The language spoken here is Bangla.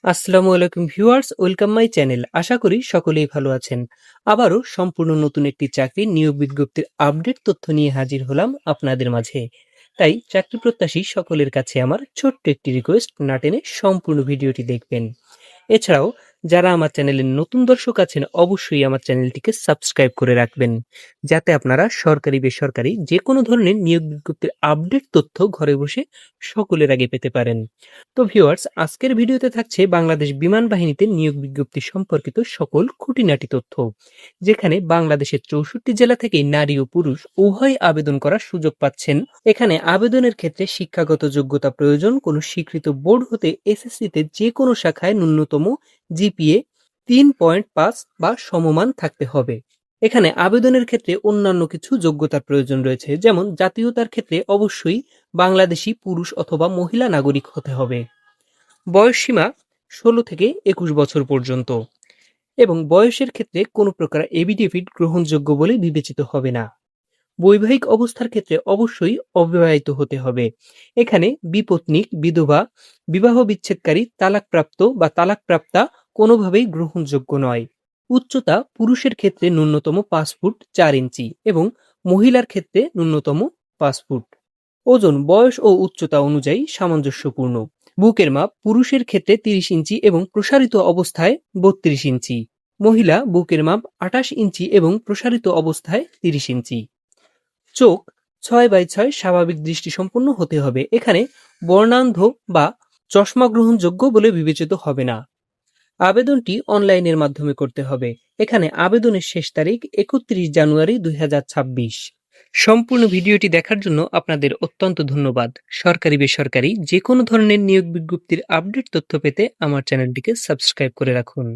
আসসালামু আলাইকুম ভিউয়ার্স, ওয়েলকাম মাই চ্যানেল। আশা করি সকলেই ভালো আছেন। আবারও সম্পূর্ণ নতুন একটি চাকরির নিয়োগ বিজ্ঞপ্তির আপডেট তথ্য নিয়ে হাজির হলাম আপনাদের মাঝে। তাই চাকরি প্রত্যাশী সকলের কাছে আমার ছোট্ট একটি রিকোয়েস্ট, না টেনে সম্পূর্ণ ভিডিওটি দেখবেন। এছাড়াও যারা আমার চ্যানেলের নতুন দর্শক আছেন অবশ্যই আমার চ্যানেলটিকে সাবস্ক্রাইব করে রাখবেন, যাতে আপনারা সরকারি বেসরকারি যে কোনো ধরনের নিয়োগ বিজ্ঞপ্তির আপডেট তথ্য ঘরে বসে সকলের আগে পেতে পারেন। তো ভিউয়ার্স, আজকের ভিডিওতে থাকছে বাংলাদেশ বিমান বাহিনীতে নিয়োগ বিজ্ঞপ্তি সম্পর্কিত সকল খুঁটিনাটি তথ্য, যেখানে বাংলাদেশের 64 জেলা থেকে নারী ও পুরুষ উভয় আবেদন করার সুযোগ পাচ্ছেন। এখানে আবেদনের ক্ষেত্রে শিক্ষাগত যোগ্যতা প্রয়োজন। কোনো স্বীকৃত বোর্ড হতে এসএসসিতে যে কোনো শাখায় ন্যূনতম জিপিএ 3.5 বা সমমান থাকতে হবে। এখানে আবেদনের ক্ষেত্রে অন্যান্য কিছু যোগ্যতার প্রয়োজন রয়েছে, যেমন জাতীয়তার ক্ষেত্রে অবশ্যই বাংলাদেশি পুরুষ অথবা মহিলা নাগরিক হতে হবে। বয়সসীমা 16 থেকে 21 বছর পর্যন্ত, এবং বয়সের ক্ষেত্রে কোনো প্রকার এফিডেভিট গ্রহণযোগ্য বলে বিবেচিত হবে না। বৈবাহিক অবস্থার ক্ষেত্রে অবশ্যই অবিবাহিত হতে হবে। এখানে বিপত্নীক, বিধবা, বিবাহ বিচ্ছেদকারী, তালাকপ্রাপ্ত বা তালাকপ্রাপ্তা কোনোভাবেই গ্রহণযোগ্য নয়। উচ্চতা পুরুষের ক্ষেত্রে ন্যূনতম 5 ফুট 4 ইঞ্চি এবং মহিলার ক্ষেত্রে ন্যূনতম 5 ফুট। ওজন বয়স ও উচ্চতা অনুযায়ী সামঞ্জস্যপূর্ণ। বুকের মাপ পুরুষের ক্ষেত্রে 30 ইঞ্চি এবং প্রসারিত অবস্থায় 32 ইঞ্চি। মহিলা বুকের মাপ 28 ইঞ্চি এবং প্রসারিত অবস্থায় 30 ইঞ্চি। চোখ 6/6 স্বাভাবিক দৃষ্টিসম্পন্ন হতে হবে। এখানে বর্ণান্ধ বা চশমা গ্রহণযোগ্য বলে বিবেচিত হবে না। আবেদনটি অনলাইনের মাধ্যমে করতে হবে। এখানে আবেদনের শেষ তারিখ 31 জানুয়ারি 2026। সম্পূর্ণ ভিডিওটি দেখার জন্য আপনাদের অত্যন্ত ধন্যবাদ। সরকারি বেসরকারি যে কোনো ধরনের নিয়োগ বিজ্ঞপ্তির আপডেট তথ্য পেতে আমার চ্যানেলটিকে সাবস্ক্রাইব করে রাখুন।